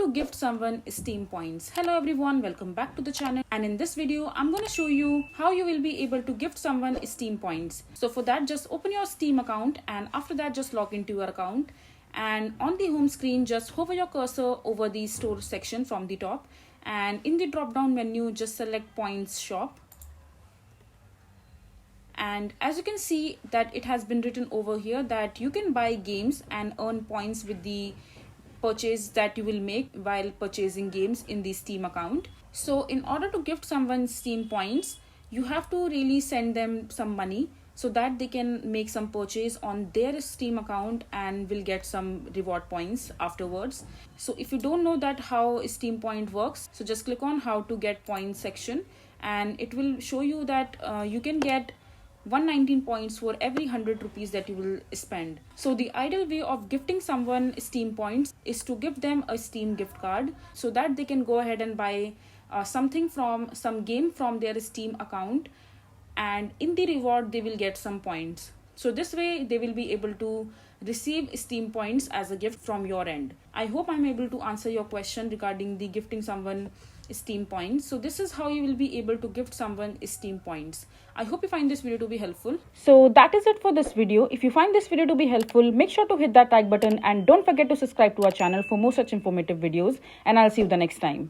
to gift someone Steam points. Hello everyone, welcome back to the channel, and in this video I'm going to show you how you will be able to gift someone Steam points. So for that, just open your Steam account, and after that just log into your account, and on the home screen just hover your cursor over the store section from the top, and in the drop down menu just select points shop. And as you can see that it has been written over here that you can buy games and earn points with the purchase that you will make while purchasing games in the Steam account. So in order to gift someone Steam points, you have to really send them some money so that they can make some purchase on their Steam account and will get some reward points afterwards. So if you don't know that how Steam point works, so just click on how to get points section, and it will show you that you can get 119 points for every 100 rupees that you will spend. So the ideal way of gifting someone Steam points is to give them a Steam gift card so that they can go ahead and buy something from some game from their Steam account, and in the reward they will get some points. So this way they will be able to receive Steam points as a gift from your end. I hope I'm able to answer your question regarding the gifting someone Steam points. So this is how you will be able to gift someone Steam points. I hope you find this video to be helpful. So that is it for this video. If you find this video to be helpful, make sure to hit that like button and don't forget to subscribe to our channel for more such informative videos, and I'll see you the next time.